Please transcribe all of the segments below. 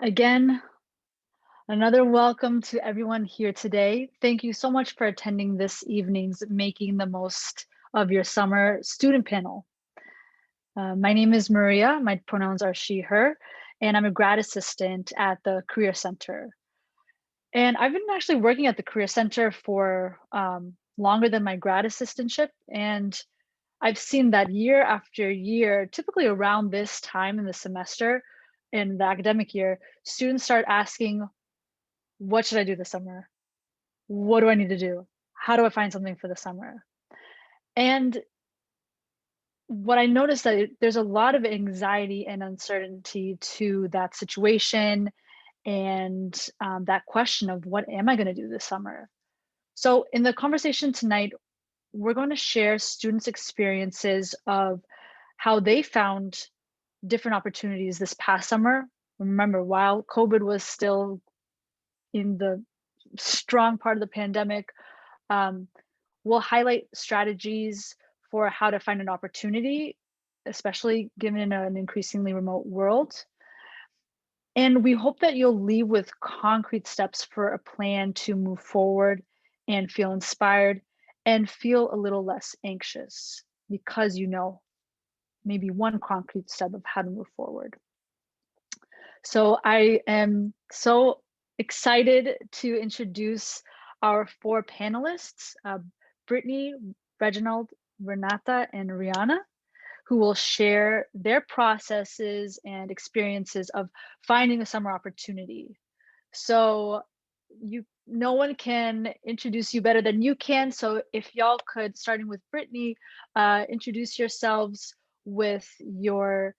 Again, another welcome to everyone here today. Thank you so much for attending this evening's Making the Most of Your Summer student panel. My name is Maria, my pronouns are she, her, and I'm a grad assistant at the Career Center. And I've been actually working at the Career Center for longer than my grad assistantship, and I've seen that year after year, typically around this time in the semester, in the academic year, students start asking, what should I do this summer? What do I need to do? How do I find something for the summer? And what I noticed that there's a lot of anxiety and uncertainty to that situation and that question of what am I going to do this summer? So in the conversation tonight, we're going to share students' experiences of how they found different opportunities this past summer. Remember, while COVID was still in the strong part of the pandemic, we'll highlight strategies for how to find an opportunity, especially given an increasingly remote world. And we hope that you'll leave with concrete steps for a plan to move forward and feel inspired and feel a little less anxious because you know maybe one concrete step of how to move forward. So I am so excited to introduce our four panelists, Brittany, Reginald, Renata, and Rihanna, who will share their processes and experiences of finding a summer opportunity. So no one can introduce you better than you can. So if y'all could, starting with Brittany, introduce yourselves with your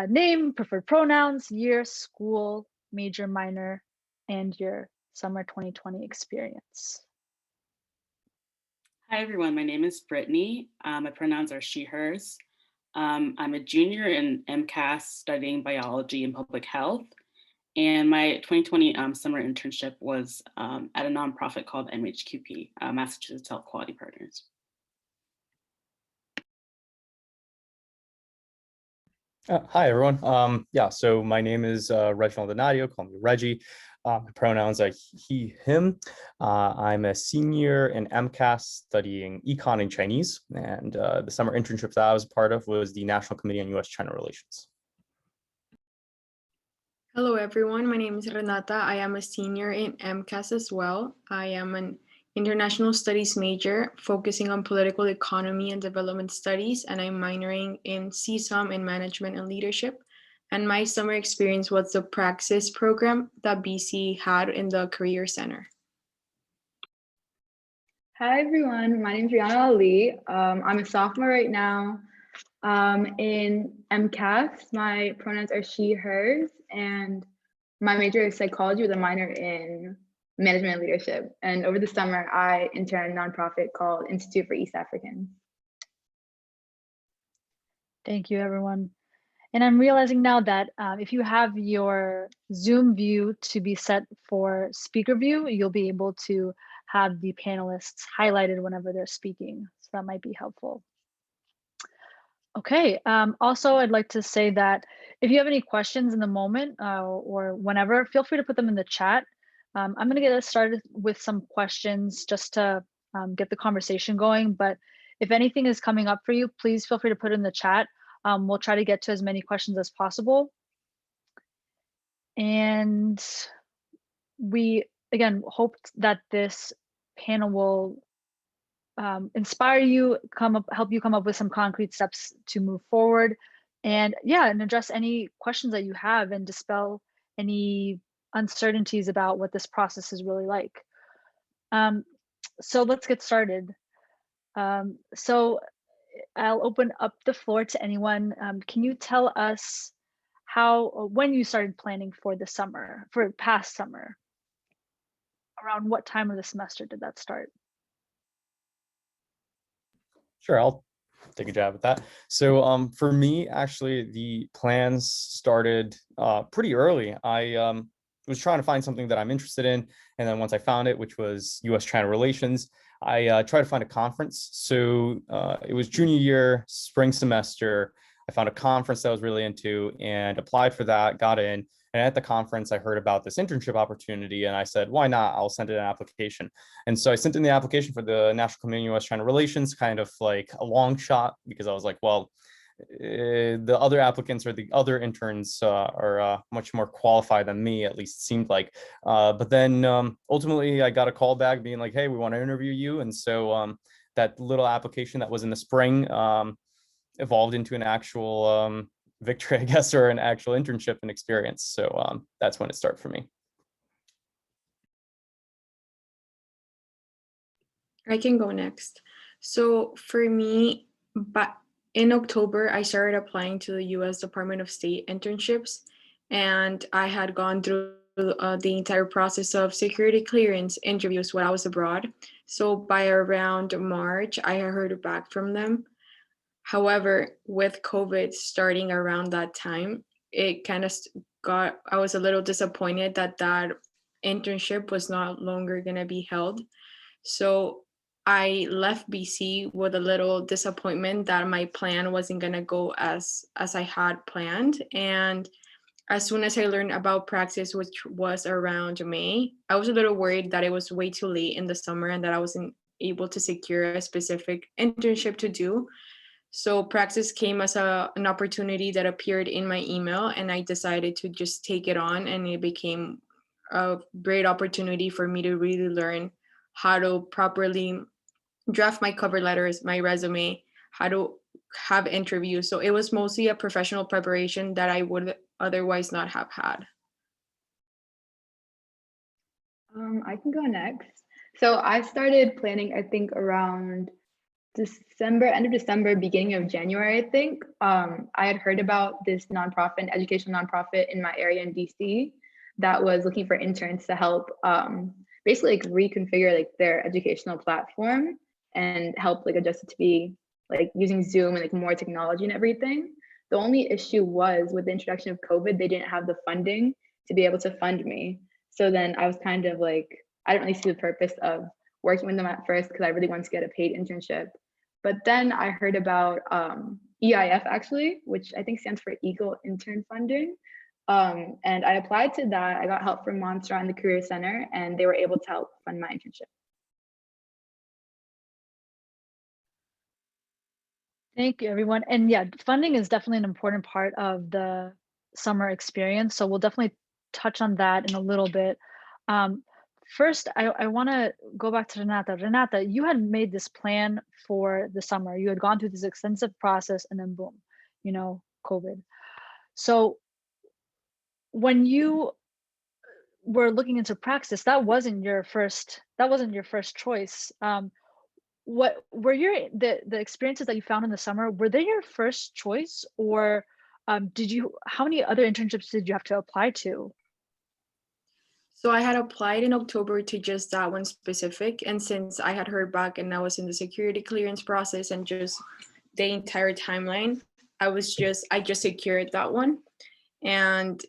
name, preferred pronouns, year, school, major, minor, and your summer 2020 experience. Hi, everyone. My name is Brittany. My pronouns are she, hers. I'm a junior in MCAS studying biology and public health. And my 2020 summer internship was at a nonprofit called MHQP, Massachusetts Health Quality Partners. Hi, everyone. So my name is Reginald Ali, call me Reggie. My pronouns are he, him. I'm a senior in MCAS studying Econ and Chinese. And the summer internship that I was part of was the National Committee on U.S.-China Relations. Hello, everyone. My name is Renata. I am a senior in MCAS as well. I am an international studies major focusing on political economy and development studies, and I'm minoring in CSOM in management and leadership. And my summer experience was the Praxis program that BC had in the Career Center. Hi, everyone. My name is Rihanna Ali. I'm a sophomore right now in MCAS. My pronouns are she, hers, and my major is psychology with a minor in management and leadership. And over the summer, I interned at a nonprofit called Institute for East Africans. Thank you, everyone. And I'm realizing now that if you have your Zoom view to be set for speaker view, you'll be able to have the panelists highlighted whenever they're speaking. So that might be helpful. Okay, also I'd like to say that if you have any questions in the moment or whenever, feel free to put them in the chat. I'm gonna get us started with some questions just to get the conversation going, but if anything is coming up for you, please feel free to put it in the chat. We'll try to get to as many questions as possible. And we, again, hope that this panel will inspire you, help you come up with some concrete steps to move forward. And and address any questions that you have and dispel any uncertainties about what this process is really like. So let's get started. So I'll open up the floor to anyone. Can you tell us when you started planning for the summer, for past summer? Around what time of the semester did that start? Sure, I'll take a jab at that. So for me, actually, the plans started pretty early. I was trying to find something that I'm interested in. And then once I found it, which was U.S.-China Relations, I tried to find a conference. So it was junior year, spring semester. I found a conference that I was really into and applied for that, got in. And at the conference, I heard about this internship opportunity and I said, why not? I'll send in an application. And so I sent in the application for the National Committee on U.S. China Relations, kind of like a long shot, because I was like, well, the other applicants or the other interns are much more qualified than me, at least it seemed like. But then ultimately I got a call back being like, hey, we want to interview you. And so that little application that was in the spring evolved into an actual victory, I guess, or an actual internship and experience. So that's when it started for me. I can go next. So for me, but in October, I started applying to the US Department of State internships, and I had gone through the entire process of security clearance interviews when I was abroad. So by around March, I had heard back from them. However, with COVID starting around that time, it kind of I was a little disappointed that that internship was not longer going to be held. So I left BC with a little disappointment that my plan wasn't going to go as I had planned. And as soon as I learned about Praxis, which was around May, I was a little worried that it was way too late in the summer and that I wasn't able to secure a specific internship to do. So Praxis came as an opportunity that appeared in my email, and I decided to just take it on, and it became a great opportunity for me to really learn how to properly draft my cover letters, my resume, how to have interviews. So it was mostly a professional preparation that I would otherwise not have had. I can go next. So I started planning, I think, around December, end of December, beginning of January, I think. I had heard about this nonprofit, an educational nonprofit in my area in DC that was looking for interns to help basically like reconfigure like their educational platform and help like adjust it to be like using Zoom and like more technology and everything. The only issue was with the introduction of COVID, they didn't have the funding to be able to fund me. So then I was kind of like, I didn't really see the purpose of working with them at first because I really wanted to get a paid internship. But then I heard about EIF actually, which I think stands for Eagle Intern Funding. And I applied to that. I got help from Montserrat and the Career Center, and they were able to help fund my internship. Thank you, everyone. And yeah, funding is definitely an important part of the summer experience. So we'll definitely touch on that in a little bit. First, I want to go back to Renata. Renata, you had made this plan for the summer. You had gone through this extensive process and then boom, you know, COVID. So when you were looking into Praxis, that wasn't your first choice. What were the experiences that you found in the summer, were they your first choice, or how many other internships did you have to apply to? So I had applied in October to just that one specific. And since I had heard back and I was in the security clearance process and just the entire timeline, I just secured that one. And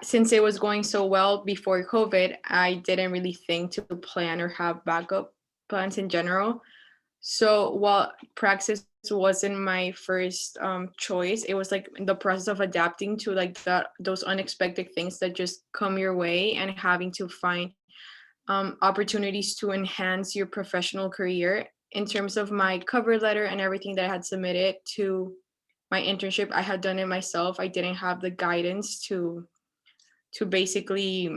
since it was going so well before COVID, I didn't really think to plan or have backup plans in general. So while Praxis wasn't my first choice, it was like the process of adapting to like those unexpected things that just come your way and having to find opportunities to enhance your professional career. In terms of my cover letter and everything that I had submitted to my internship, I had done it myself. I didn't have the guidance to basically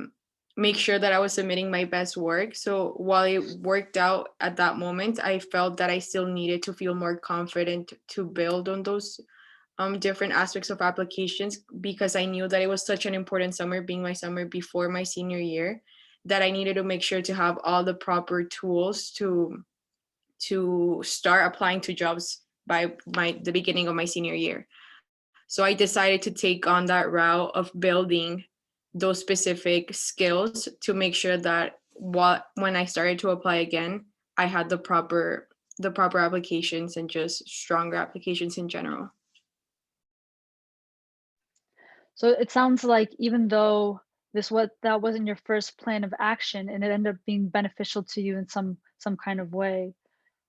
make sure that I was submitting my best work. So while it worked out at that moment, I felt that I still needed to feel more confident to build on those different aspects of applications, because I knew that it was such an important summer, being my summer before my senior year, that I needed to make sure to have all the proper tools to start applying to jobs by the beginning of my senior year. So I decided to take on that route of building those specific skills to make sure that when I started to apply again, I had the proper applications and just stronger applications in general. So it sounds like even though that wasn't your first plan of action, and it ended up being beneficial to you in some kind of way.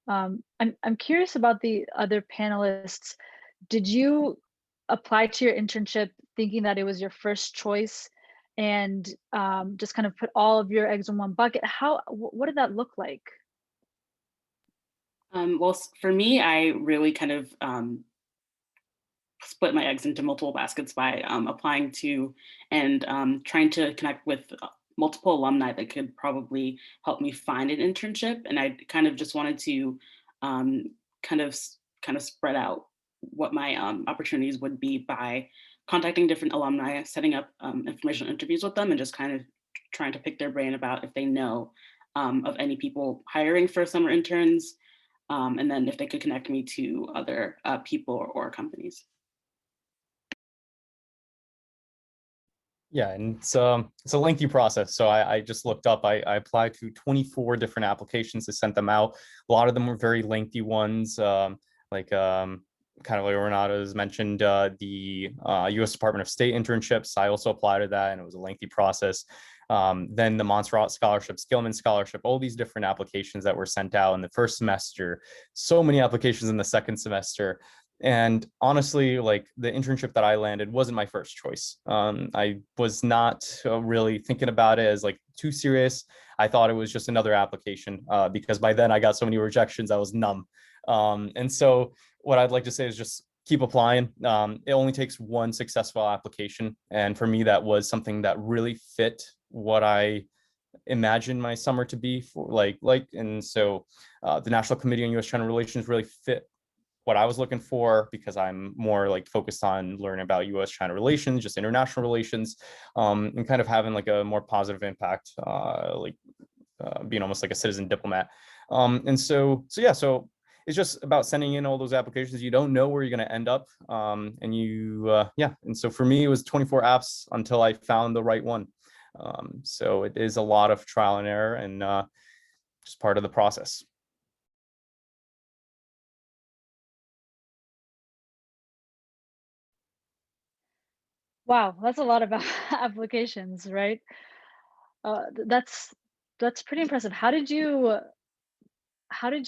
I'm curious about the other panelists. Did you apply to your internship thinking that it was your first choice and just kind of put all of your eggs in one bucket? What did that look like? Well, for me, I really kind of split my eggs into multiple baskets by applying to and trying to connect with multiple alumni that could probably help me find an internship. And I kind of just wanted to kind of spread out what my opportunities would be by contacting different alumni, setting up informational interviews with them, and just kind of trying to pick their brain about if they know of any people hiring for summer interns, and then if they could connect me to other people or companies. Yeah, and it's a lengthy process. So I just looked up. I applied to 24 different applications. I sent them out. A lot of them were very lengthy ones, like kind of like Renata has mentioned, the U.S. Department of State internships. I also applied to that, and it was a lengthy process. Then the Montserrat Scholarship, Skillman Scholarship, all these different applications that were sent out in the first semester. So many applications in the second semester. And honestly, like the internship that I landed wasn't my first choice. I was not really thinking about it as like too serious. I thought it was just another application because by then I got so many rejections, I was numb. And so what I'd like to say is just keep applying. It only takes one successful application. And for me, that was something that really fit what I imagined my summer to be for and so the National Committee on U.S. China Relations really fit what I was looking for, because I'm more like focused on learning about U.S. China relations, just international relations, and kind of having like a more positive impact, being almost like a citizen diplomat. And so it's just about sending in all those applications. You don't know where you're going to end up. And so for me, it was 24 apps until I found the right one. So it is a lot of trial and error, and just part of the process. Wow, that's a lot of applications, right? That's pretty impressive. How did you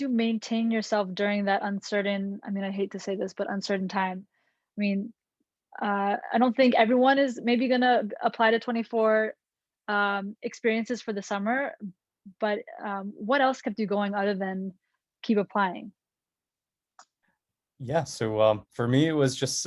maintain yourself during that uncertain, I mean, I hate to say this, but uncertain time? I mean, I don't think everyone is maybe gonna apply to 24 experiences for the summer, but what else kept you going other than keep applying? Yeah, so for me, it was just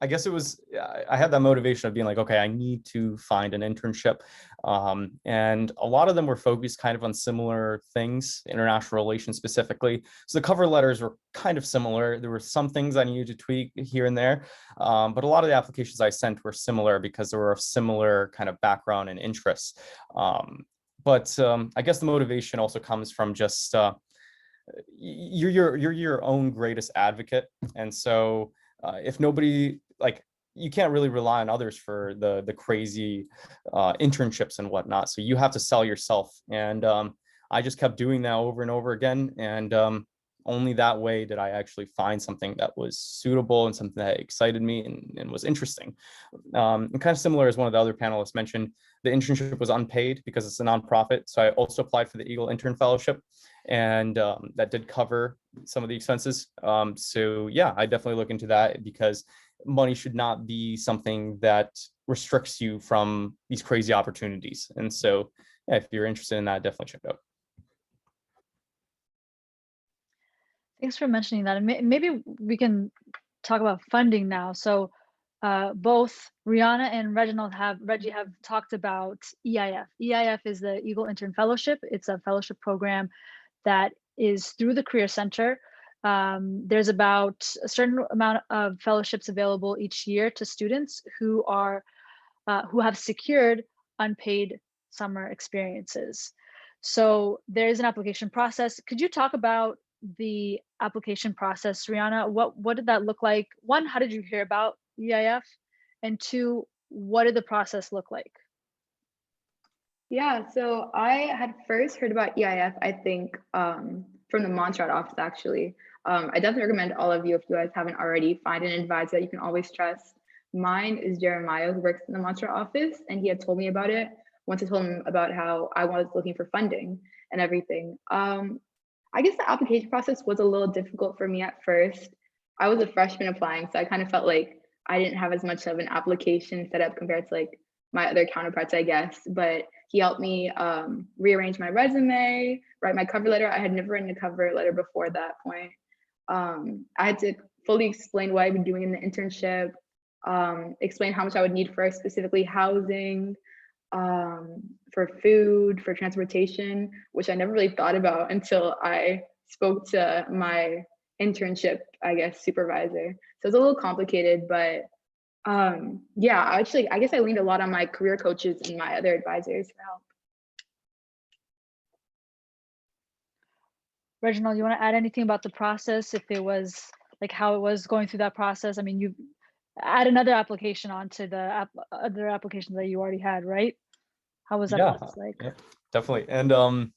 I guess it was, I had that motivation of being like, okay, I need to find an internship. And a lot of them were focused kind of on similar things, international relations specifically. So the cover letters were kind of similar. There were some things I needed to tweak here and there, but a lot of the applications I sent were similar because they were of similar kind of background and interests. But I guess the motivation also comes from just, you're your own greatest advocate. And so if nobody, like, you can't really rely on others for the crazy internships and whatnot. So you have to sell yourself. And I just kept doing that over and over again. And only that way did I actually find something that was suitable and something that excited me and was interesting. And kind of similar as one of the other panelists mentioned, the internship was unpaid because it's a nonprofit. So I also applied for the Eagle Intern Fellowship, and that did cover some of the expenses. So yeah, I definitely look into that, because money should not be something that restricts you from these crazy opportunities. And so yeah, if you're interested in that, definitely check it out. Thanks for mentioning that. And maybe we can talk about funding now. So both Rihanna and Reggie have talked about EIF. EIF is the Eagle Intern Fellowship. It's a fellowship program that is through the Career Center. There's about a certain amount of fellowships available each year to students who have secured unpaid summer experiences. So there is an application process. Could you talk about the application process, Rihanna? What did that look like? One, how did you hear about EIF? And two, what did the process look like? Yeah, so I had first heard about EIF, I think, from the Montserrat office, actually. I definitely recommend all of you, if you guys haven't already, find an advisor that you can always trust. Mine is Jeremiah, who works in the Montserrat office, and he had told me about it once I told him about how I was looking for funding and everything. I guess the application process was a little difficult for me at first. I was a freshman applying, so I kind of felt like I didn't have as much of an application set up compared to like my other counterparts, I guess. But he helped me rearrange my resume, write my cover letter. I had never written a cover letter before that point. I had to fully explain what I'd been doing in the internship, explain how much I would need for specifically housing, for food, for transportation, which I never really thought about until I spoke to my internship, I guess, supervisor. So it's a little complicated, but yeah, actually, I guess I leaned a lot on my career coaches and my other advisors for help. Reginald, you want to add anything about the process, if it was like how it was going through that process? I mean, you add another application onto the other applications that you already had, right? How was that process like? Yeah, definitely. And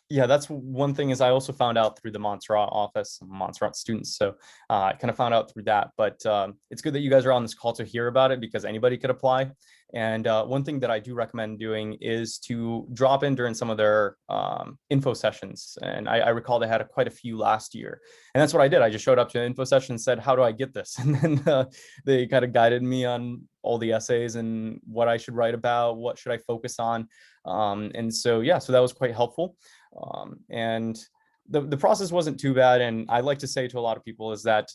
yeah, that's one thing is I also found out through the Montserrat office, Montserrat students. So I kind of found out through that, but it's good that you guys are on this call to hear about it because anybody could apply. And one thing that I do recommend doing is to drop in during some of their info sessions. And I recall they had quite a few last year. And that's what I did. I just showed up to an info session and said, how do I get this? And then they kind of guided me on all the essays and what I should write about, what should I focus on. And so, yeah, so that was quite helpful. And the process wasn't too bad. And I like to say to a lot of people is that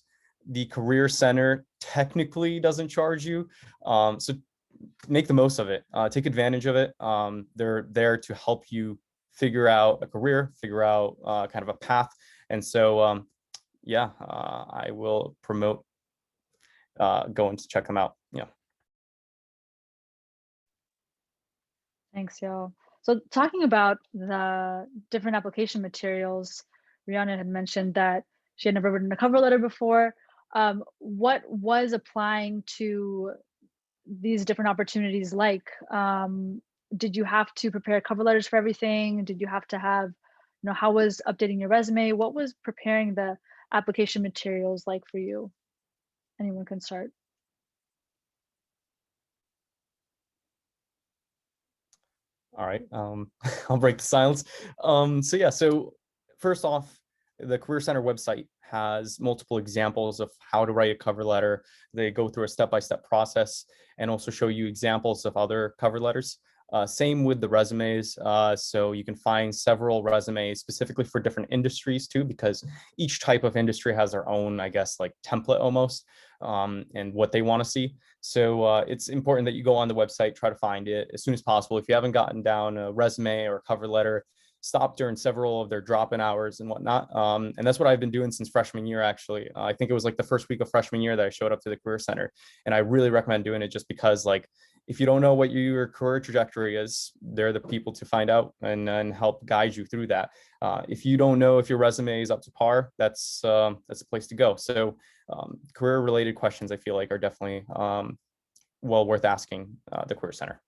the Career Center technically doesn't charge you. So make the most of it, take advantage of it. They're there to help you figure out a career, figure out kind of a path. And so, yeah, I will promote going to check them out. Yeah. Thanks, y'all. So talking about the different application materials, Rihanna had mentioned that she had never written a cover letter before. What was applying to these different opportunities like? Did you have to prepare cover letters for everything? Did you have to have, how was updating your resume? What was preparing the application materials like for you? Anyone can start. All right, I'll break the silence. So yeah, so first off, the Career Center website has multiple examples of how to write a cover letter. They go through a step-by-step process and also show you examples of other cover letters. Same with the resumes. So you can find several resumes specifically for different industries too, because each type of industry has their own, I guess, like template almost, and what they want to see. So it's important that you go on the website, try to find it as soon as possible. If you haven't gotten down a resume or a cover letter, stop during several of their drop-in hours and whatnot. And that's what I've been doing since freshman year, actually. I think it was like the first week of freshman year that I showed up to the Career Center. And I really recommend doing it just because, like, if you don't know what your career trajectory is, they're the people to find out and help guide you through that. If you don't know if your resume is up to par, that's a place to go. So career-related questions, I feel like, are definitely well worth asking the Career Center.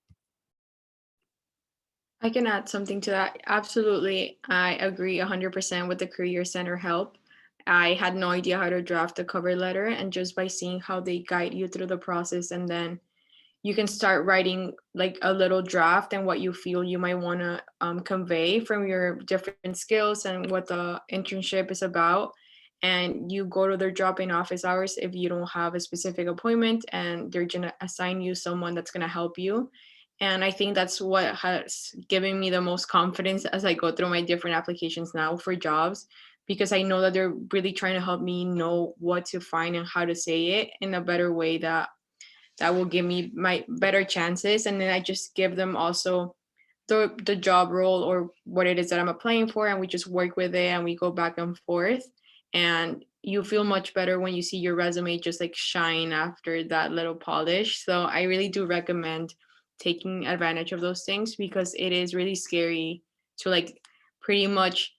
I can add something to that. Absolutely. I agree 100% with the Career Center help. I had no idea how to draft a cover letter, and just by seeing how they guide you through the process, and then you can start writing like a little draft and what you feel you might want to convey from your different skills and what the internship is about. And you go to their drop-in office hours if you don't have a specific appointment, and they're going to assign you someone that's going to help you. And I think that's what has given me the most confidence as I go through my different applications now for jobs, because I know that they're really trying to help me know what to find and how to say it in a better way that will give me my better chances. And then I just give them also the job role or what it is that I'm applying for, and we just work with it and we go back and forth. And you feel much better when you see your resume just like shine after that little polish. So I really do recommend taking advantage of those things, because it is really scary to like pretty much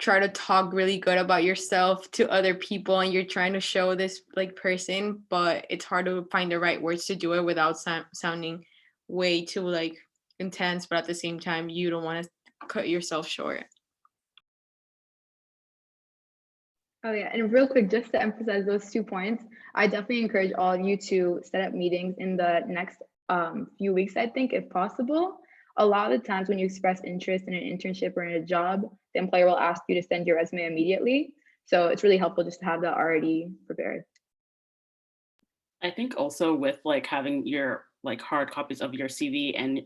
try to talk really good about yourself to other people, and you're trying to show this like person, but it's hard to find the right words to do it without sounding way too like intense, but at the same time you don't want to cut yourself short. Oh yeah, and real quick, just to emphasize those 2 points, I definitely encourage all of you to set up meetings in the next few weeks, I think, if possible. A lot of the times when you express interest in an internship or in a job, the employer will ask you to send your resume immediately. So it's really helpful just to have that already prepared. I think also with like having your like hard copies of your CV and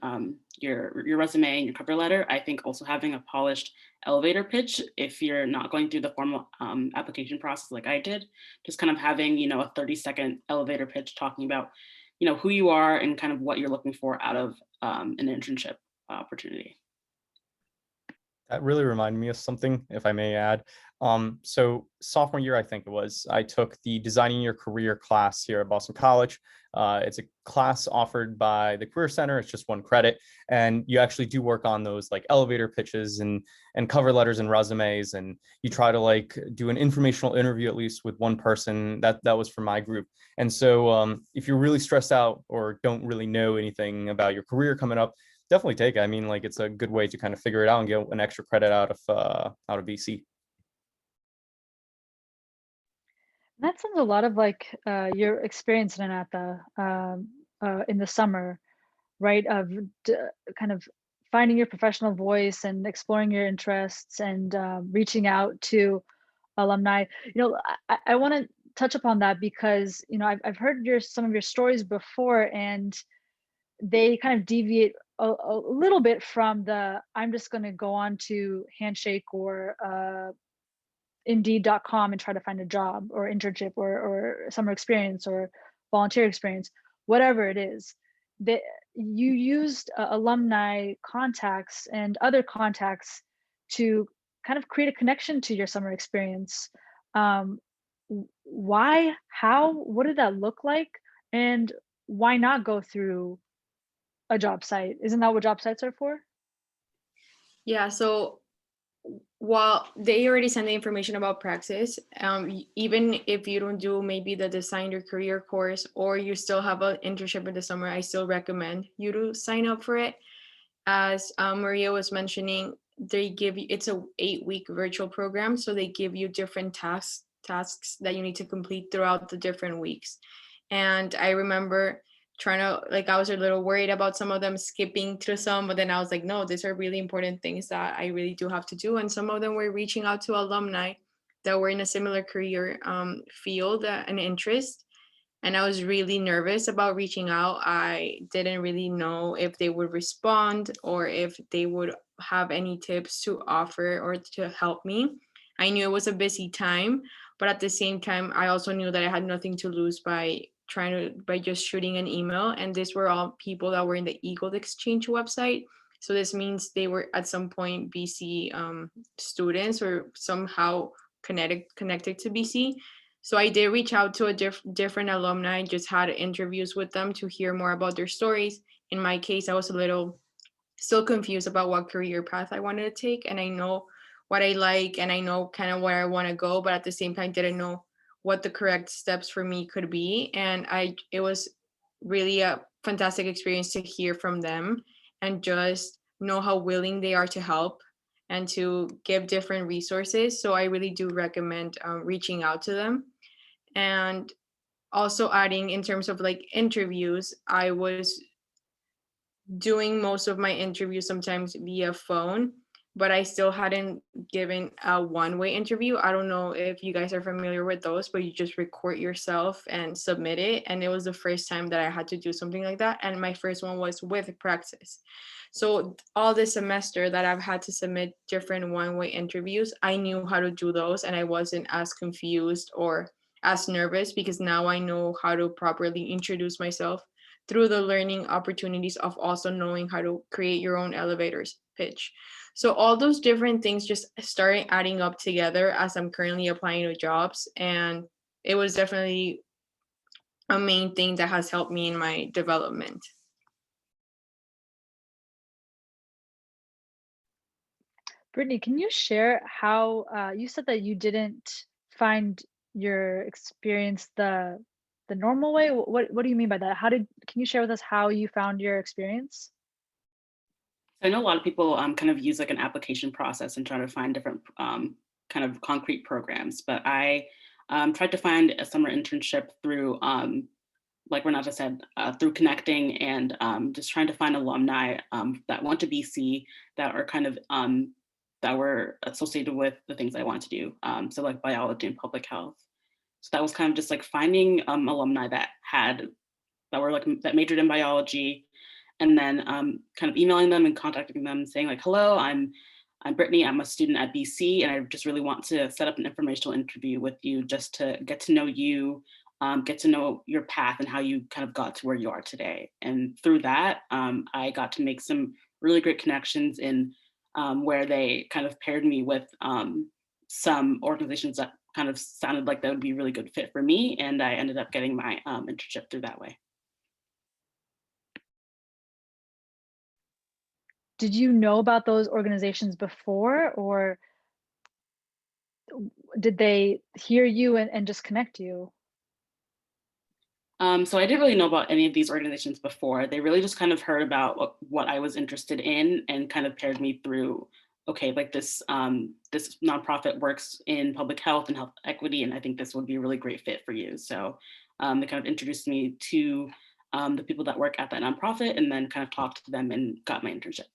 your resume and your cover letter, I think also having a polished elevator pitch, if you're not going through the formal application process like I did, just kind of having, you know, a 30-second elevator pitch talking about, you know, who you are and kind of what you're looking for out of an internship opportunity. That really reminded me of something, if I may add. So sophomore year, I think it was, I took the Designing Your Career class here at Boston College. It's a class offered by the Career Center. It's just 1 credit. And you actually do work on those like elevator pitches and cover letters and resumes. And you try to like do an informational interview, at least with 1 person. That was for my group. And so if you're really stressed out or don't really know anything about your career coming up, definitely take it. I mean, like, it's a good way to kind of figure it out and get an extra credit out of BC. That sounds a lot of like your experience, Renata, in the summer, right? Of kind of finding your professional voice and exploring your interests and reaching out to alumni. You know, I want to touch upon that because, you know, I've heard some of your stories before, and they kind of deviate a little bit from the I'm just going to go on to Handshake or Indeed.com and try to find a job or internship or summer experience or volunteer experience, whatever it is. That you used alumni contacts and other contacts to kind of create a connection to your summer experience. Why? How? What did that look like? And why not go through a job site? Isn't that what job sites are for? Yeah, so while they already send the information about praxis, even if you don't do maybe the Design Your Career course or you still have an internship in the summer, I still recommend you to sign up for it. As Maria was mentioning, they give you, it's a 8-week virtual program, so they give you different tasks that you need to complete throughout the different weeks. And I remember trying to, like, I was a little worried about some of them skipping through some, but then I was like, no, these are really important things that I really do have to do. And some of them were reaching out to alumni that were in a similar career field and interest. And I was really nervous about reaching out. I didn't really know if they would respond or if they would have any tips to offer or to help me. I knew it was a busy time, but at the same time, I also knew that I had nothing to lose by just shooting an email. And these were all people that were in the Eagle Exchange website. So this means they were at some point BC students or somehow connected to BC. So I did reach out to a different alumni, just had interviews with them to hear more about their stories. In my case, I was a little still confused about what career path I wanted to take. And I know what I like and I know kind of where I want to go, but at the same time, didn't know what the correct steps for me could be. And it was really a fantastic experience to hear from them and just know how willing they are to help and to give different resources. So I really do recommend reaching out to them. And also adding in terms of like interviews, I was doing most of my interviews sometimes via phone, but I still hadn't given a one-way interview. I don't know if you guys are familiar with those, but you just record yourself and submit it. And it was the first time that I had to do something like that. And my first one was with Praxis. So all this semester that I've had to submit different one-way interviews, I knew how to do those and I wasn't as confused or as nervous because now I know how to properly introduce myself through the learning opportunities of also knowing how to create your own elevators pitch. So all those different things just started adding up together as I'm currently applying to jobs. And it was definitely a main thing that has helped me in my development. Brittany, can you share how you said that you didn't find your experience the normal way? What do you mean by that? Can you share with us how you found your experience? I know a lot of people kind of use like an application process and try to find different kind of concrete programs, but I tried to find a summer internship through, like Renata said, through connecting and just trying to find alumni that went to BC that are kind of that were associated with the things I wanted to do. So like biology and public health. So that was kind of just like finding alumni that majored in biology, and then kind of emailing them and contacting them saying like, hello, I'm Brittany, I'm a student at BC, and I just really want to set up an informational interview with you just to get to know you, get to know your path and how you kind of got to where you are today. And through that, I got to make some really great connections in where they kind of paired me with some organizations that kind of sounded like that would be a really good fit for me. And I ended up getting my internship through that way. Did you know about those organizations before, or did they hear you and just connect you? So I didn't really know about any of these organizations before. They really just kind of heard about what I was interested in and kind of paired me through, okay, like this nonprofit works in public health and health equity, and I think this would be a really great fit for you. So they kind of introduced me to the people that work at that nonprofit, and then kind of talked to them and got my internship.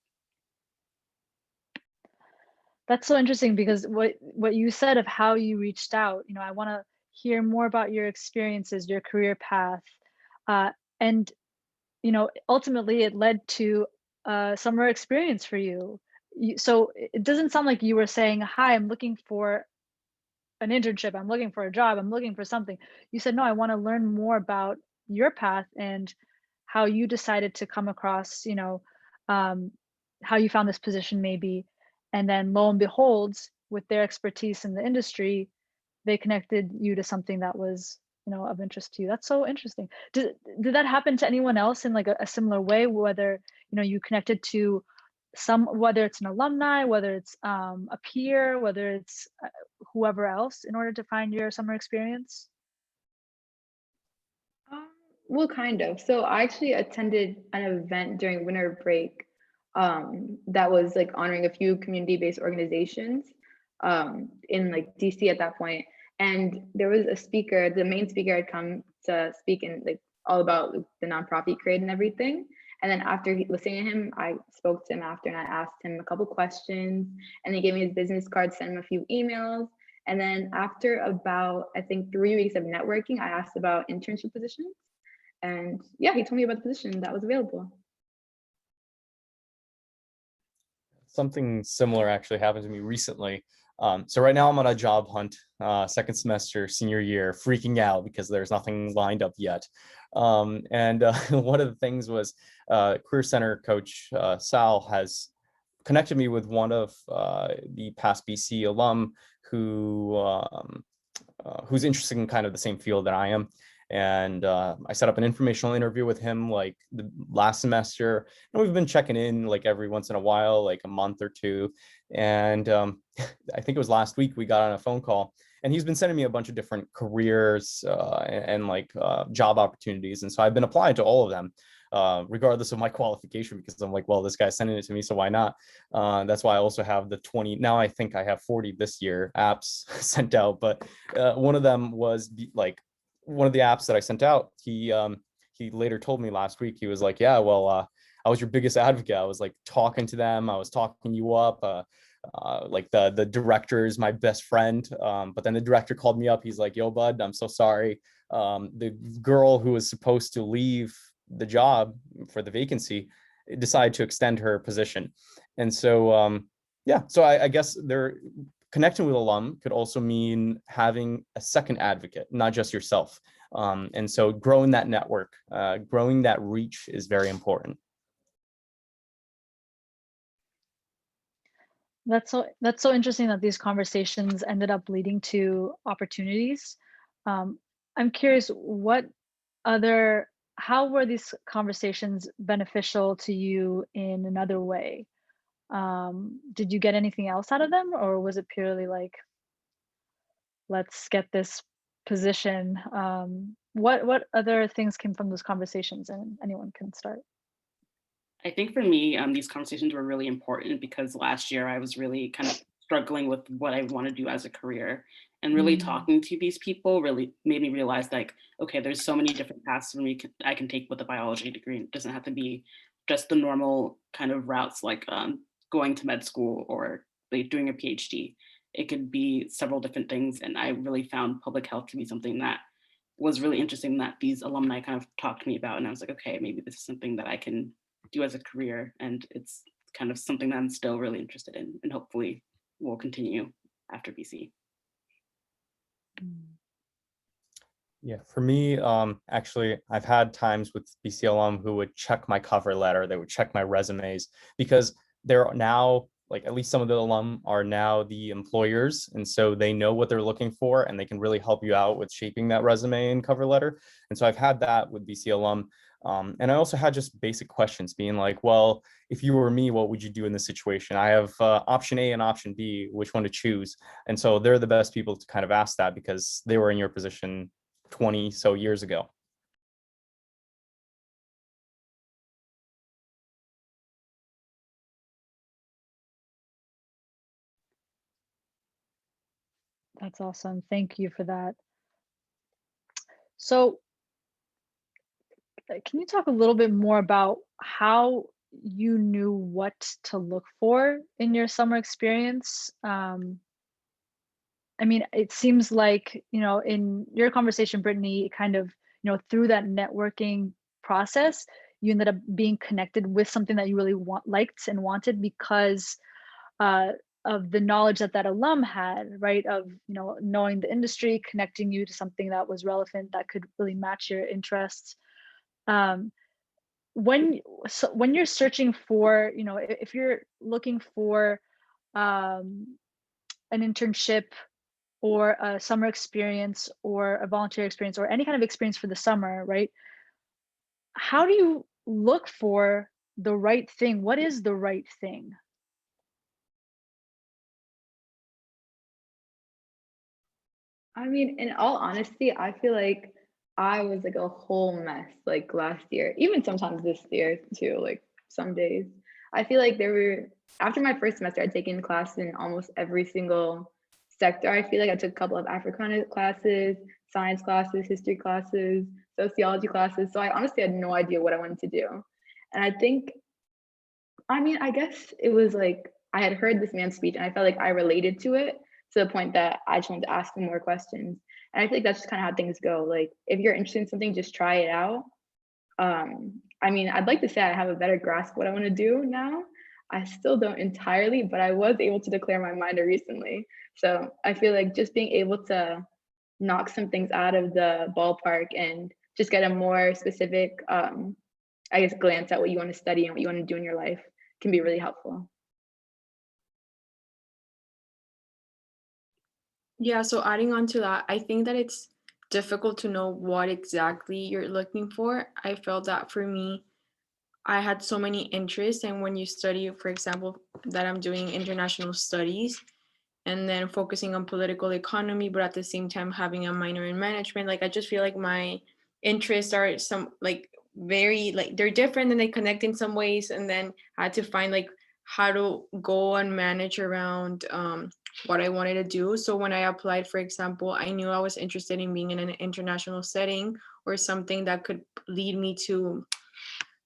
That's so interesting, because what you said of how you reached out, I want to hear more about your experiences, your career path, and ultimately it led to a summer experience for you. So it doesn't sound like you were saying, "Hi, I'm looking for an internship. I'm looking for a job. I'm looking for something." You said, "No, I want to learn more about your path and how you decided to come across, um, how you found this position maybe." And then lo and behold, with their expertise in the industry, they connected you to something that was, of interest to you. That's so interesting. Did that happen to anyone else in like a similar way, whether, you connected to whether it's an alumni, whether it's a peer, whether it's whoever else, in order to find your summer experience? Well, kind of. So I actually attended an event during winter break that was like honoring a few community-based organizations in like DC at that point. And there was a speaker, the main speaker had come to speak in like all about like, the nonprofit he created and everything. And then after listening to him, I spoke to him after and I asked him a couple questions, and he gave me his business card, sent him a few emails. And then after about, I think, 3 weeks of networking, I asked about internship positions. And yeah, he told me about the position that was available. Something similar actually happened to me recently. So right now I'm on a job hunt, second semester, senior year, freaking out because there's nothing lined up yet. And one of the things was Career Center coach Sal has connected me with one of the past BC alum who's interested in kind of the same field that I am. And I set up an informational interview with him like the last semester, and we've been checking in like every once in a while, like a month or two. And I think it was last week we got on a phone call, and he's been sending me a bunch of different careers and like job opportunities. And so I've been applying to all of them, regardless of my qualification, because I'm like, well, this guy's sending it to me, so why not? That's why I also have the 20, now I think I have 40 this year apps sent out. But one of them was like one of the apps that I sent out. He later told me last week, he was like, yeah, well, I was your biggest advocate. I was like talking to them, I was talking you up. Like the director is my best friend, but then the director called me up. He's like, yo bud, I'm so sorry. The girl who was supposed to leave the job for the vacancy decided to extend her position. And so yeah, so I guess they're connecting with alum could also mean having a second advocate, not just yourself. And so growing that network, growing that reach is very important. That's so interesting that these conversations ended up leading to opportunities. I'm curious, how were these conversations beneficial to you in another way? Did you get anything else out of them, or was it purely like, let's get this position? What other things came from those conversations? And anyone can start. I think for me, these conversations were really important because last year I was really kind of struggling with what I want to do as a career. And really talking to these people really made me realize like, okay, there's so many different paths for me I can take with a biology degree. It doesn't have to be just the normal kind of routes like going to med school or like doing a PhD. It could be several different things. And I really found public health to be something that was really interesting that these alumni kind of talked to me about. And I was like, okay, maybe this is something that I can do as a career. And it's kind of something that I'm still really interested in and hopefully will continue after BC. Yeah, for me, actually, I've had times with BC alum who would check my cover letter, they would check my resumes, because they're now, like, at least some of the alum are now the employers, and so they know what they're looking for, and they can really help you out with shaping that resume and cover letter. And so I've had that with BC alum. And I also had just basic questions being like, well, if you were me, what would you do in this situation? I have option A and option B, which one to choose? And so they're the best people to kind of ask that because they were in your position 20 so years ago. That's awesome. Thank you for that. So can you talk a little bit more about how you knew what to look for in your summer experience? I mean, it seems like, in your conversation, Brittany, kind of, through that networking process, you ended up being connected with something that you really liked and wanted because uh, of the knowledge that alum had, right? Of, knowing the industry, connecting you to something that was relevant, that could really match your interests. Um, when you're searching for, if you're looking for an internship or a summer experience or a volunteer experience or any kind of experience for the summer, right? How do you look for the right thing? What is the right thing? I mean, in all honesty, I feel like I was like a whole mess like last year, even sometimes this year too, like some days. I feel like after my first semester, I'd taken class in almost every single sector. I feel like I took a couple of Africana classes, science classes, history classes, sociology classes. So I honestly had no idea what I wanted to do. And I mean, I guess it was like I had heard this man's speech and I felt like I related to it to the point that I just wanted to ask him more questions. And I think that's just kind of how things go. Like if you're interested in something, just try it out. I mean, I'd like to say I have a better grasp of what I want to do now. I still don't entirely, but I was able to declare my mind recently. So I feel like just being able to knock some things out of the ballpark and just get a more specific, I guess, glance at what you want to study and what you want to do in your life can be really helpful. Yeah, so adding on to that, I think that it's difficult to know what exactly you're looking for. I felt that for me, I had so many interests, and when you study, for example, that I'm doing international studies and then focusing on political economy, but at the same time having a minor in management, like I just feel like my interests are some like very like they're different and they connect in some ways, and then I had to find like how to go and manage around what I wanted to do. So when I applied, for example, I knew I was interested in being in an international setting or something that could lead me to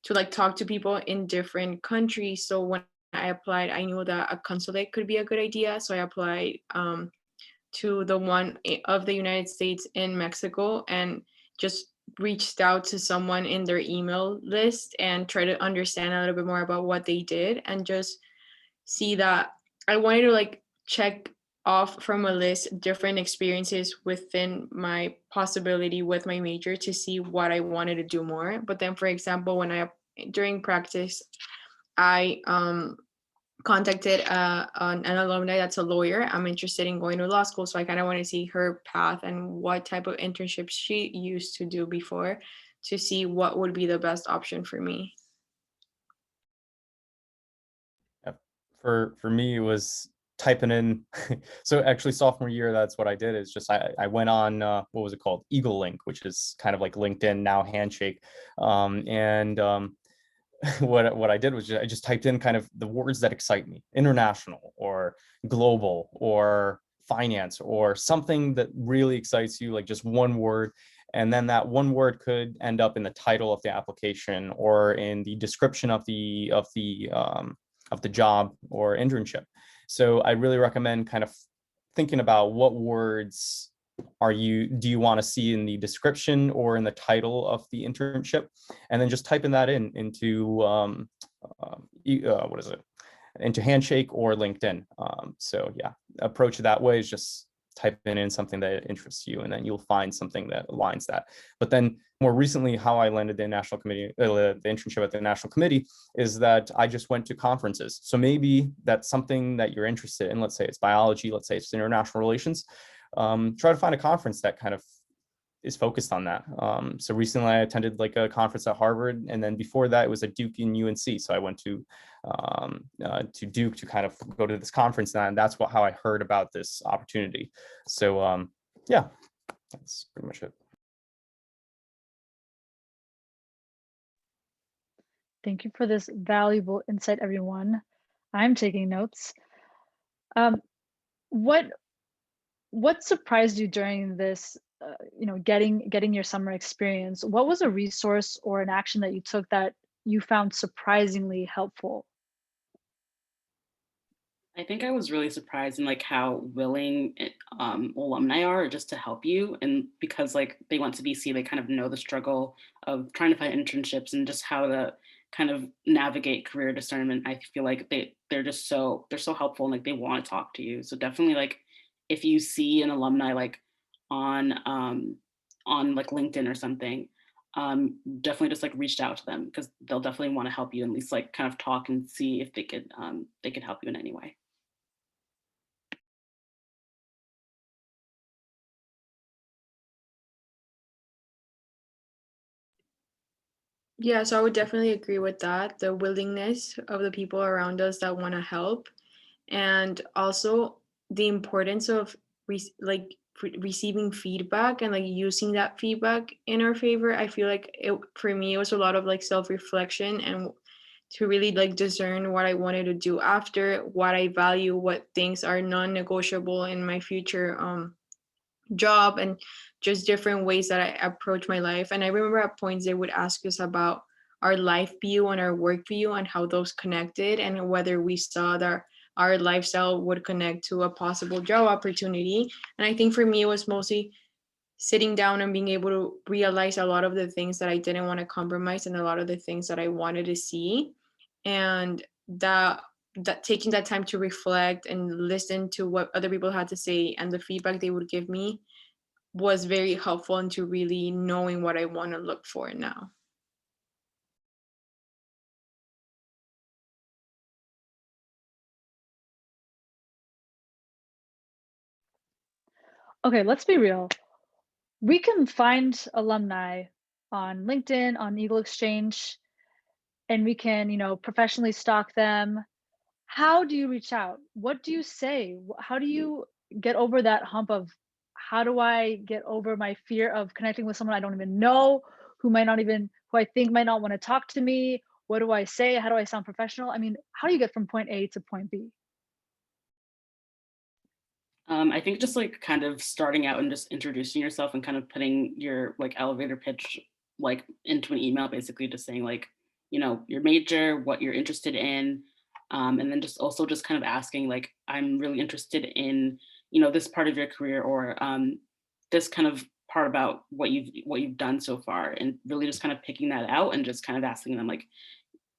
like talk to people in different countries. So when I applied, I knew that a consulate could be a good idea. So I applied to the one of the United States in Mexico and just reached out to someone in their email list and try to understand a little bit more about what they did and just see that I wanted to like check off from a list different experiences within my possibility with my major to see what I wanted to do more. But then, for example, during practice, I contacted an alumni that's a lawyer. I'm interested in going to law school, so I kind of want to see her path and what type of internships she used to do before to see what would be the best option for me. For me, it was typing in. So actually, sophomore year, that's what I did. Is just I went on what was it called, Eagle Link, which is kind of like LinkedIn now, Handshake, and what I did was I just typed in kind of the words that excite me: international or global or finance or something that really excites you, like just one word. And then that one word could end up in the title of the application or in the description of the job or internship. So I really recommend kind of thinking about what words do you want to see in the description or in the title of the internship, and then just typing that into what is it, into Handshake or LinkedIn. So yeah, approach it that way is just typing in something that interests you, and then you'll find something that aligns that. But then more recently, how I landed the national committee, the internship at the national committee, is that I just went to conferences. So maybe that's something that you're interested in. Let's say it's biology, let's say it's international relations. Try to find a conference that kind of is focused on that. So recently I attended like a conference at Harvard, and then before that it was at Duke and UNC. So I went to Duke to kind of go to this conference, and that's how I heard about this opportunity. So yeah, that's pretty much it. Thank you for this valuable insight, everyone. I'm taking notes. What surprised you during this, getting your summer experience? What was a resource or an action that you took that you found surprisingly helpful? I think I was really surprised in like how willing alumni are just to help you, and because like they went to BC, they kind of know the struggle of trying to find internships and just how to kind of navigate career discernment. I feel like they're so helpful, and like they want to talk to you. So definitely like if you see an alumni like on like LinkedIn or something, definitely just like reach out to them, because they'll definitely want to help you, and at least like kind of talk and see if they could help you in any way. Yeah, so I would definitely agree with that. The willingness of the people around us that want to help, and also the importance of receiving feedback and like using that feedback in our favor. I feel like for me it was a lot of like self-reflection, and to really like discern what I wanted to do after, what I value, what things are non-negotiable in my future job, and just different ways that I approach my life. And I remember at points they would ask us about our life view and our work view and how those connected, and whether we saw that our lifestyle would connect to a possible job opportunity. And I think for me it was mostly sitting down and being able to realize a lot of the things that I didn't want to compromise and a lot of the things that I wanted to see. And that taking that time to reflect and listen to what other people had to say and the feedback they would give me was very helpful into really knowing what I want to look for now. Okay, let's be real. We can find alumni on LinkedIn, on Eagle Exchange, and we can, professionally stalk them. How do you reach out? What do you say? How do you get over that hump of, how do I get over my fear of connecting with someone I don't even know, who I think might not want to talk to me? What do I say? How do I sound professional? I mean, how do you get from point A to point B? I think just like kind of starting out and just introducing yourself and kind of putting your like elevator pitch like into an email, basically just saying like, your major, what you're interested in, and then just also just kind of asking like, I'm really interested in, this part of your career, or this kind of part about what you've done so far, and really just kind of picking that out and just kind of asking them like,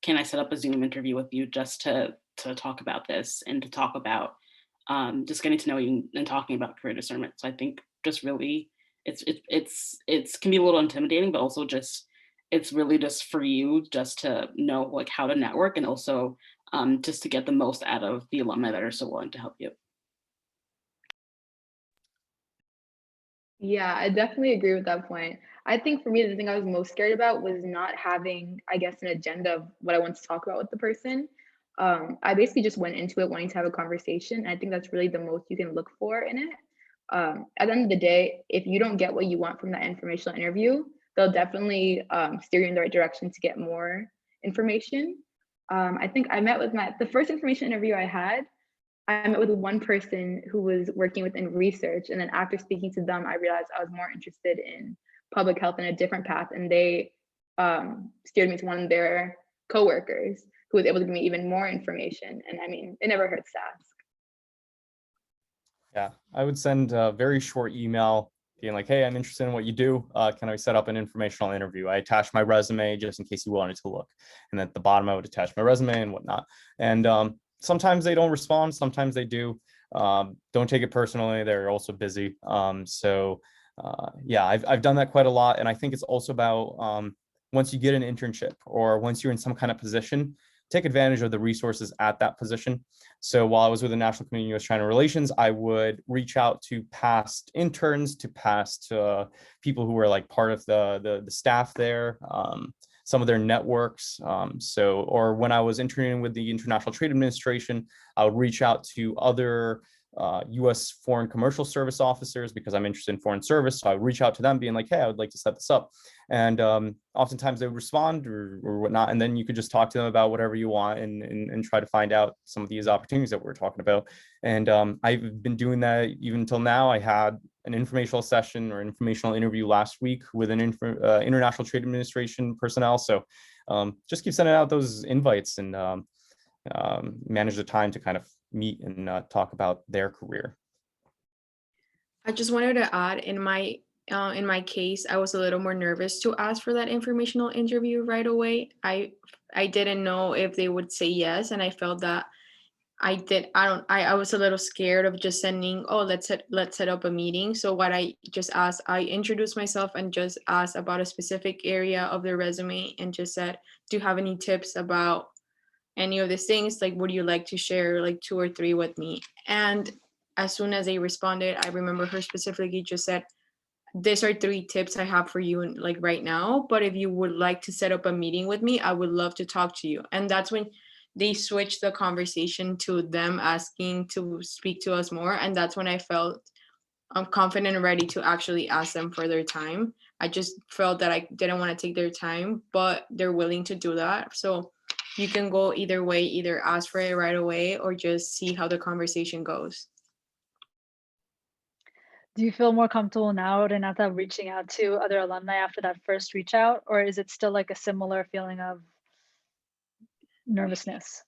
can I set up a Zoom interview with you just to talk about this and to talk about just getting to know you and talking about career discernment. So I think just really it's can be a little intimidating, but also just it's really just for you just to know like how to network, and also just to get the most out of the alumni that are so willing to help you. Yeah, I definitely agree with that point. I think for me, the thing I was most scared about was not having, I guess, an agenda of what I want to talk about with the person. I basically just went into it wanting to have a conversation. I think that's really the most you can look for in it. At the end of the day, if you don't get what you want from that informational interview, they'll definitely steer you in the right direction to get more information. I think I met with the first information interview I met with one person who was working within research. And then after speaking to them, I realized I was more interested in public health and a different path. And they steered me to one of their coworkers who was able to give me even more information. And I mean, it never hurts to ask. Yeah, I would send a very short email being like, hey, I'm interested in what you do. Can I set up an informational interview? I attached my resume just in case you wanted to look. And at the bottom, I would attach my resume and whatnot. And sometimes they don't respond, sometimes they do. Don't take it personally. They're also busy. Yeah, I've done that quite a lot. And I think it's also about once you get an internship or once you're in some kind of position, take advantage of the resources at that position. So while I was with the National Committee on U.S.-China Relations, I would reach out to past interns, to past people who were like part of the staff there, some of their networks. Or when I was interning with the International Trade Administration, I would reach out to other U.S. foreign commercial service officers because I'm interested in foreign service. So I would reach out to them being like, hey, I would like to set this up. And oftentimes they would respond or whatnot. And then you could just talk to them about whatever you want and try to find out some of these opportunities that we're talking about. And I've been doing that even until now. I had an informational session or informational interview last week with an International Trade Administration personnel. So just keep sending out those invites and manage the time to kind of meet and talk about their career. I just wanted to add, in my case, I was a little more nervous to ask for that informational interview right away. I didn't know if they would say yes, and I felt that I was a little scared of just sending, oh, let's set up a meeting. So what I just asked, I introduced myself and just asked about a specific area of their resume and just said, do you have any tips about any of these things? Like, would you like to share like 2 or 3 with me? And as soon as they responded, I remember her specifically just said, these are 3 tips I have for you like right now, but if you would like to set up a meeting with me, I would love to talk to you. And that's when they switched the conversation to them asking to speak to us more. And that's when I felt confident and ready to actually ask them for their time. I just felt that I didn't want to take their time, but they're willing to do that. So you can go either way, either ask for it right away or just see how the conversation goes. Do you feel more comfortable now, Renata, reaching out to other alumni after that first reach out, or is it still like a similar feeling of nervousness?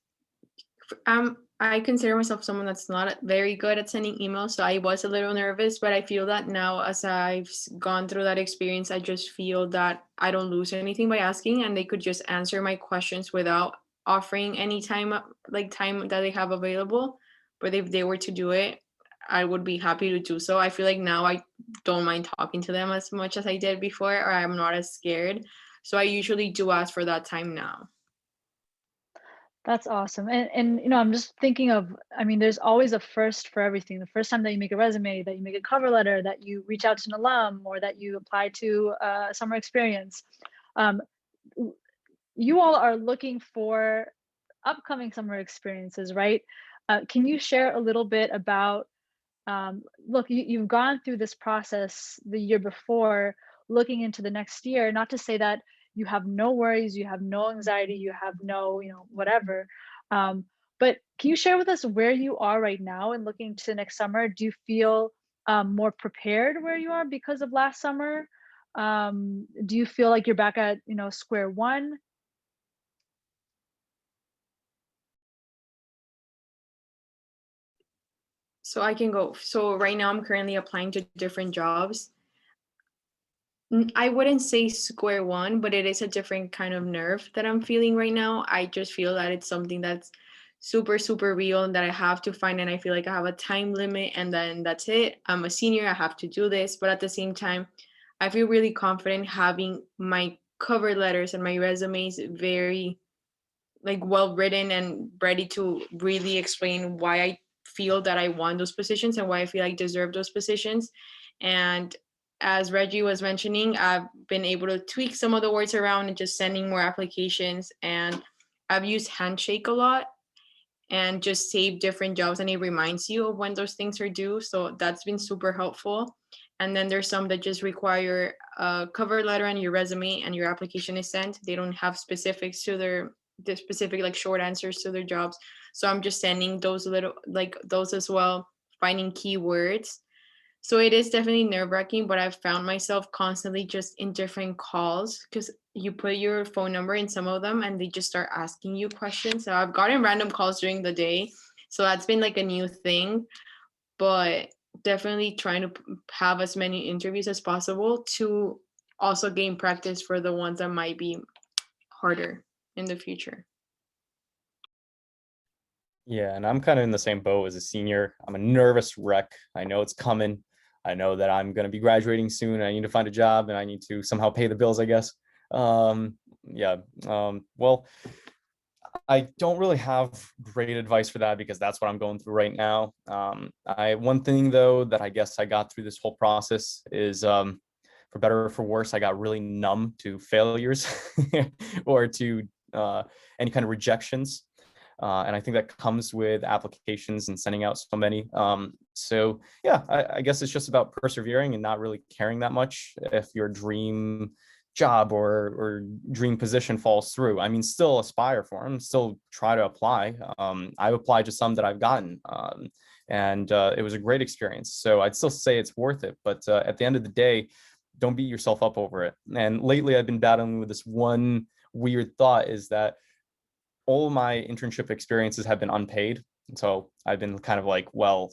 I consider myself someone that's not very good at sending emails, so I was a little nervous, but I feel that now as I've gone through that experience, I just feel that I don't lose anything by asking, and they could just answer my questions without offering any time that they have available. But if they were to do it, I would be happy to do so. I feel like now I don't mind talking to them as much as I did before, or I'm not as scared. So I usually do ask for that time now. That's awesome. And you know, I'm just thinking of, I mean, there's always a first for everything. The first time that you make a resume, that you make a cover letter, that you reach out to an alum, or that you apply to a summer experience. You all are looking for upcoming summer experiences, right? Can you share a little bit about, look, you've gone through this process the year before, looking into the next year, not to say that you have no worries, you have no anxiety, you have no, you know, whatever. But can you share with us where you are right now and looking to next summer? Do you feel more prepared where you are because of last summer? Do you feel like you're back at, you know, square one? So I can go. So right now I'm currently applying to different jobs. I wouldn't say square one, but it is a different kind of nerve that I'm feeling right now. I just feel that it's something that's super, super real and that I have to find. And I feel like I have a time limit and then that's it. I'm a senior, I have to do this. But at the same time, I feel really confident having my cover letters and my resumes very like well written and ready to really explain why I feel that I want those positions and why I feel I deserve those positions. And as Reggie was mentioning, I've been able to tweak some of the words around and just sending more applications. And I've used Handshake a lot and just save different jobs and it reminds you of when those things are due. So that's been super helpful. And then there's some that just require a cover letter and your resume and your application is sent. They don't have specifics to the specific like short answers to their jobs. So I'm just sending those little like those as well, finding keywords. So it is definitely nerve-wracking, but I've found myself constantly just in different calls because you put your phone number in some of them and they just start asking you questions. So I've gotten random calls during the day. So that's been like a new thing. but definitely trying to have as many interviews as possible to also gain practice for the ones that might be harder in the future. Yeah, and I'm kind of in the same boat as a senior. I'm a nervous wreck. I know it's coming. I know that I'm going to be graduating soon. I need to find a job and I need to somehow pay the bills, I guess. Yeah. Well, I don't really have great advice for that because that's what I'm going through right now. One thing though that I guess I got through this whole process is for better or for worse, I got really numb to failures or to any kind of rejections. And I think that comes with applications and sending out so many. So yeah, I guess it's just about persevering and not really caring that much if your dream job or dream position falls through. I mean, still aspire for them, still try to apply. I've applied to some that I've gotten, and it was a great experience. So I'd still say it's worth it. But at the end of the day, don't beat yourself up over it. And lately I've been battling with this one weird thought is that all my internship experiences have been unpaid. So I've been kind of like, well,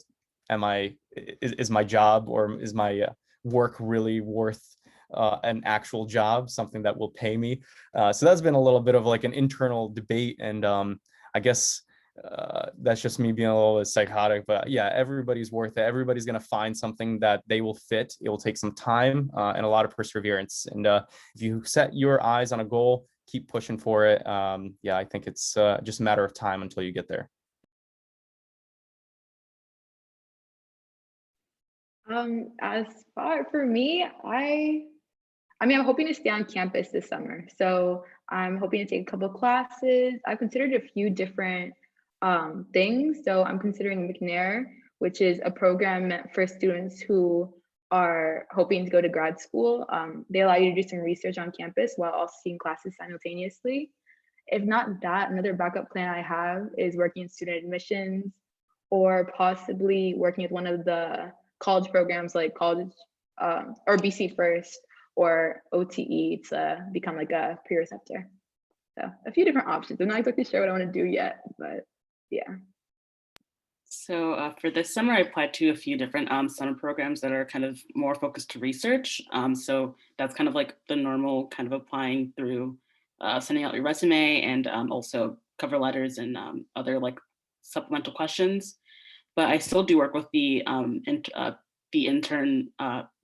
is my job or is my work really worth an actual job, something that will pay me? So that's been a little bit of like an internal debate. And I guess that's just me being a little bit psychotic, but yeah, everybody's worth it. Everybody's going to find something that they will fit. It will take some time and a lot of perseverance. And if you set your eyes on a goal, keep pushing for it. Yeah, I think it's just a matter of time until you get there. As far for me, I mean, I'm hoping to stay on campus this summer. So I'm hoping to take a couple of classes. I've considered a few different things. So I'm considering McNair, which is a program meant for students who are hoping to go to grad school. They allow you to do some research on campus while also seeing classes simultaneously. If not that, another backup plan I have is working in student admissions or possibly working with one of the college programs like college or BC First or OTE to become like a pre-receptor. So a few different options. I'm not exactly sure what I want to do yet, but yeah. So for this summer, I applied to a few different summer programs that are kind of more focused to research. So that's kind of like the normal kind of applying through sending out your resume and also cover letters and other like supplemental questions. But I still do work with the intern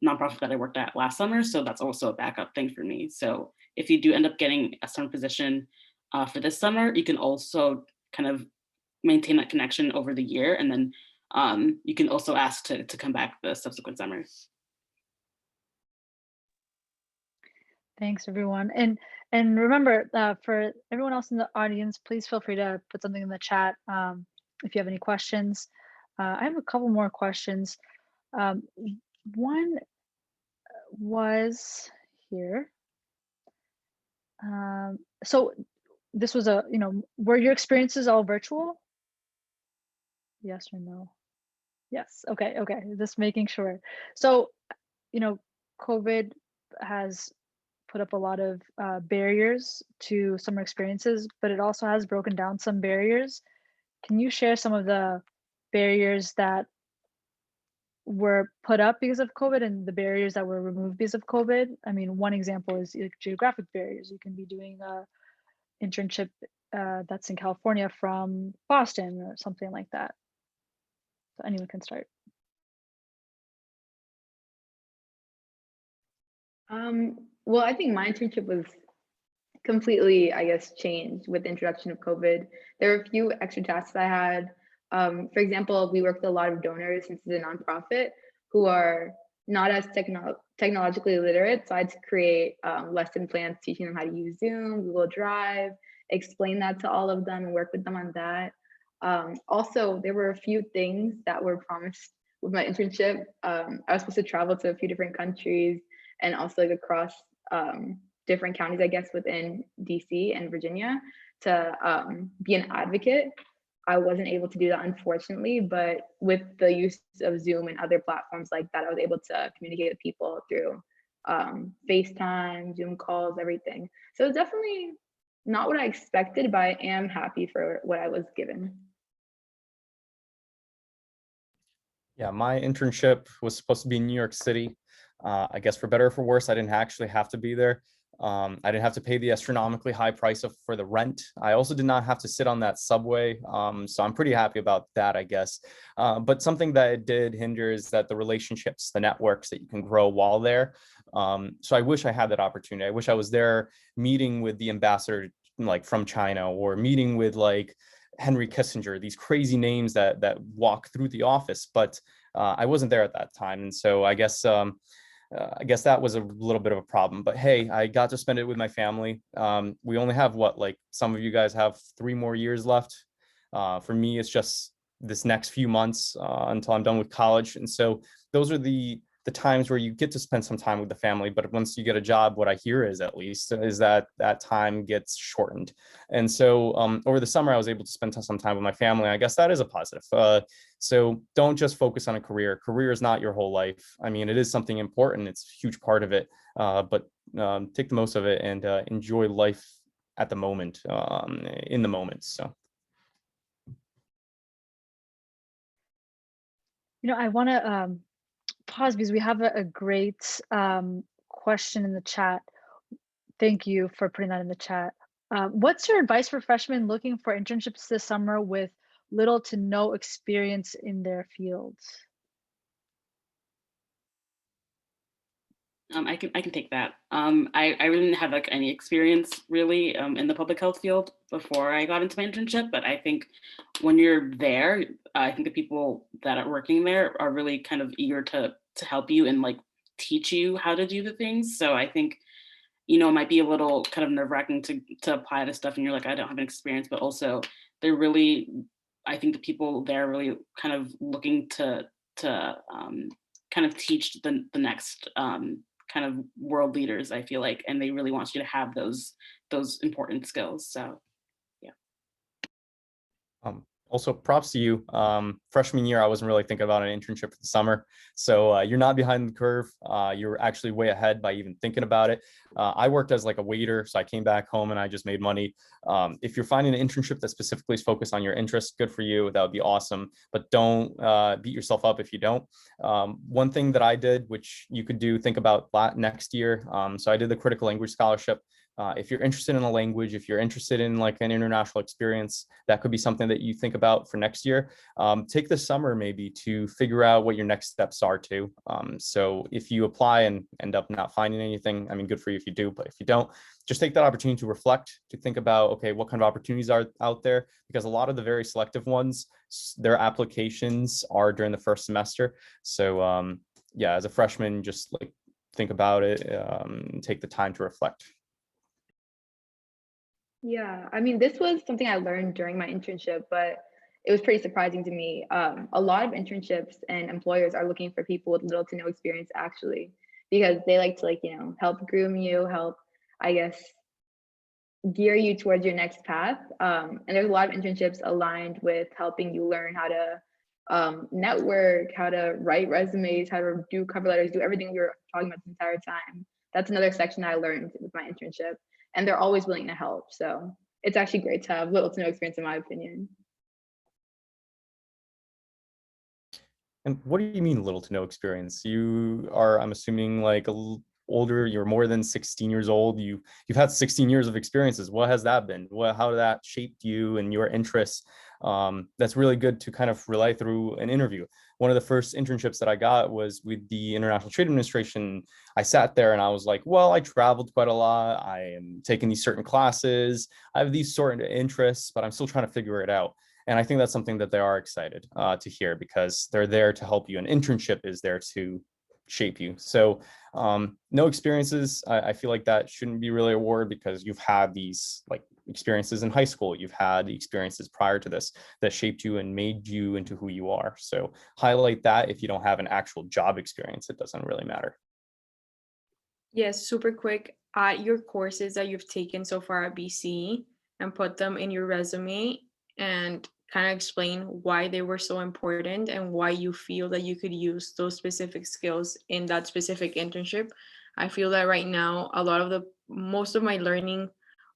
nonprofit that I worked at last summer. So that's also a backup thing for me. So if you do end up getting a summer position for this summer, you can also kind of maintain that connection over the year. And then you can also ask to come back the subsequent summers. Thanks, everyone. And remember, for everyone else in the audience, please feel free to put something in the chat if you have any questions. I have a couple more questions. One was here. So this was were your experiences all virtual? Yes or no? Yes. Okay. Just making sure. So, COVID has put up a lot of barriers to summer experiences, but it also has broken down some barriers. Can you share some of the barriers that were put up because of COVID and the barriers that were removed because of COVID? I mean, one example is like geographic barriers. You can be doing a internship that's in California from Boston or something like that. So anyone can start. Well, I think my internship was completely, I guess, changed with the introduction of COVID. There were a few extra tasks I had. For example, we worked with a lot of donors since it's a nonprofit who are not as technologically literate. So I had to create lesson plans teaching them how to use Zoom, Google Drive, explain that to all of them and work with them on that. Also, there were a few things that were promised with my internship. I was supposed to travel to a few different countries and also like across different counties, I guess, within DC and Virginia to be an advocate. I wasn't able to do that, unfortunately, but with the use of Zoom and other platforms like that, I was able to communicate with people through FaceTime, Zoom calls, everything. So it's definitely not what I expected, but I am happy for what I was given. Yeah, my internship was supposed to be in New York City. I guess for better or for worse, I didn't actually have to be there. I didn't have to pay the astronomically high price for the rent. I also did not have to sit on that subway. So I'm pretty happy about that, I guess. But something that it did hinder is that the relationships, the networks that you can grow while there. So I wish I had that opportunity. I wish I was there meeting with the ambassador like from China, or meeting with like Henry Kissinger, these crazy names that walk through the office, but I wasn't there at that time. And so I guess that was a little bit of a problem, but hey, I got to spend it with my family. We only have what, like some of you guys have 3 more years left. For me, it's just this next few months until I'm done with college. And so those are the times where you get to spend some time with the family. But once you get a job, what I hear is, at least, is that that time gets shortened. And so over the summer, I was able to spend some time with my family. I guess that is a positive. So don't just focus on a career. Career is not your whole life. I mean, it is something important. It's a huge part of it, but take the most of it and enjoy life at the moment, in the moment. So. I want to pause because we have a great question in the chat. Thank you for putting that in the chat. What's your advice for freshmen looking for internships this summer with little to no experience in their fields? I can take that. I really didn't have like any experience really in the public health field before I got into my internship, but I think when you're there, I think the people that are working there are really kind of eager to help you and like teach you how to do the things. So I think, it might be a little kind of nerve-wracking to apply to stuff and you're like, I don't have an experience, but also they're really, I think the people there are really kind of looking to kind of teach the next kind of world leaders, I feel like, and they really want you to have those important skills. So yeah. Also, props to you. Freshman year, I wasn't really thinking about an internship for the summer. So you're not behind the curve. You're actually way ahead by even thinking about it. I worked as like a waiter, so I came back home and I just made money. If you're finding an internship that specifically is focused on your interests, good for you. That would be awesome. But don't beat yourself up if you don't. One thing that I did, which you could do, think about next year. So I did the critical language scholarship. If you're interested in a language, if you're interested in like an international experience, that could be something that you think about for next year. Take the summer maybe to figure out what your next steps are too. So if you apply and end up not finding anything, I mean, good for you if you do, but if you don't, just take that opportunity to reflect, to think about, okay, what kind of opportunities are out there? Because a lot of the very selective ones, their applications are during the first semester. So yeah, as a freshman, just like think about it, take the time to reflect. Yeah, I mean, this was something I learned during my internship, but it was pretty surprising to me. A lot of internships and employers are looking for people with little to no experience, actually, because they like to help groom you, help, I guess, gear you towards your next path. And there's a lot of internships aligned with helping you learn how to network, how to write resumes, how to do cover letters, do everything we were talking about this entire time. That's another section I learned with my internship. And they're always willing to help. So it's actually great to have little to no experience, in my opinion. And what do you mean little to no experience? You are, I'm assuming, like older, you're more than 16 years old. You've had 16 years of experiences. What has that been? How that shaped you and your interests? That's really good to kind of relay through an interview. One of the first internships that I got was with the International Trade Administration. I sat there and I was like, well, I traveled quite a lot. I am taking these certain classes. I have these sort of interests, but I'm still trying to figure it out. And I think that's something that they are excited to hear, because they're there to help you. An internship is there to shape you. So no experiences, I feel like that shouldn't be really a word, because you've had these like experiences in high school. You've had the experiences prior to this that shaped you and made you into who you are. So highlight that. If you don't have an actual job experience, it doesn't really matter. Yes, super quick. Add your courses that you've taken so far at BC and put them in your resume, and kind of explain why they were so important and why you feel that you could use those specific skills in that specific internship. I feel that right now, most of my learning,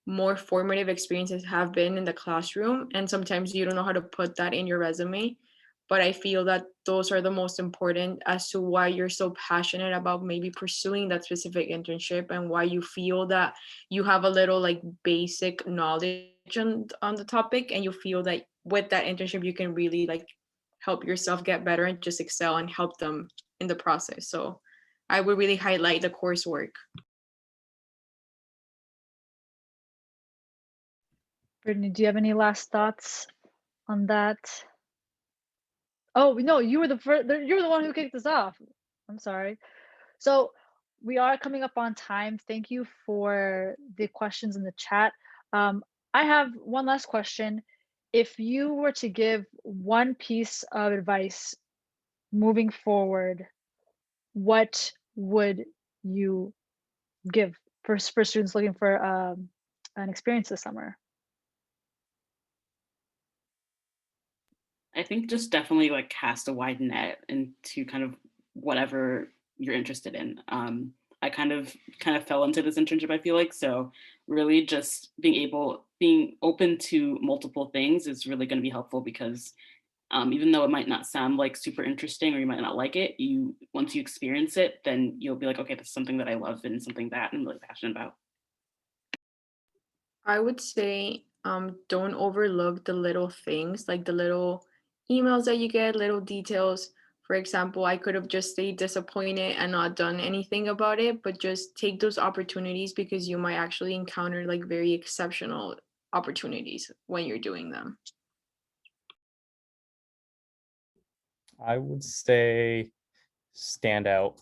more formative experiences have been in the classroom, and sometimes you don't know how to put that in your resume. but I feel that those are the most important as to why you're so passionate about maybe pursuing that specific internship, and why you feel that you have a little like basic knowledge on the topic, and you feel that with that internship you can really like help yourself get better and just excel and help them in the process. So I would really highlight the coursework. Brittany, do you have any last thoughts on that? Oh, no, you were the first, you were the one who kicked us off. I'm sorry. So we are coming up on time. Thank you for the questions in the chat. I have one last question. If you were to give one piece of advice moving forward, what would you give for students looking for an experience this summer? I think just definitely like cast a wide net into kind of whatever you're interested in. I kind of fell into this internship, I feel like. So really just being open to multiple things is really going to be helpful, because even though it might not sound like super interesting or you might not like it, once you experience it, then you'll be like, okay, this is something that I love and something that I'm really passionate about. I would say don't overlook the little things, like the little emails that you get, little details. For example, I could have just stayed disappointed and not done anything about it, but just take those opportunities, because you might actually encounter like very exceptional opportunities when you're doing them. I would say stand out.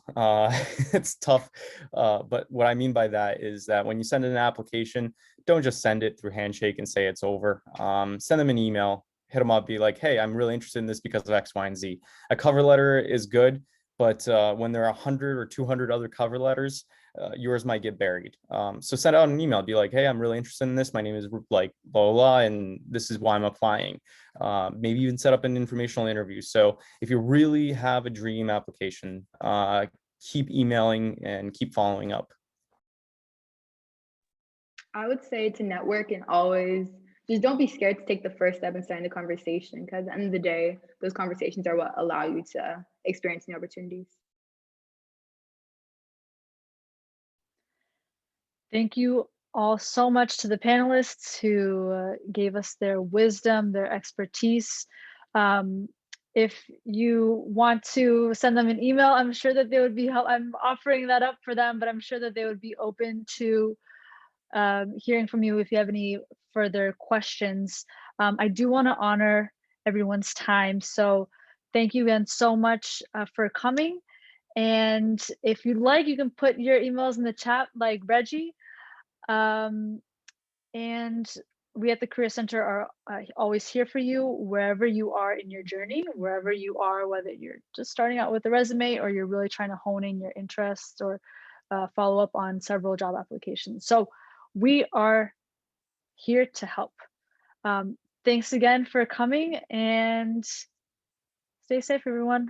It's tough, but what I mean by that is that when you send in an application, don't just send it through handshake and say it's over. Send them an email, hit them up, be like, hey, I'm really interested in this because of X, Y, and Z. A cover letter is good, but when there are 100 or 200 other cover letters, yours might get buried. So send out an email, be like, hey, I'm really interested in this. My name is like blah, blah, blah, and this is why I'm applying. Maybe even set up an informational interview. So if you really have a dream application, keep emailing and keep following up. I would say to network and always just don't be scared to take the first step and start the conversation, because at the end of the day, those conversations are what allow you to experience new opportunities. Thank you all so much to the panelists who gave us their wisdom, their expertise. If you want to send them an email, I'm sure that they would be I'm offering that up for them, but I'm sure that they would be open to hearing from you if you have any further questions. I do want to honor everyone's time. So thank you again so much for coming. And if you'd like, you can put your emails in the chat like Reggie. And we at the Career Center are always here for you wherever you are in your journey, wherever you are, whether you're just starting out with a resume or you're really trying to hone in your interests or follow up on several job applications. So we are here to help. Thanks again for coming, and stay safe, everyone.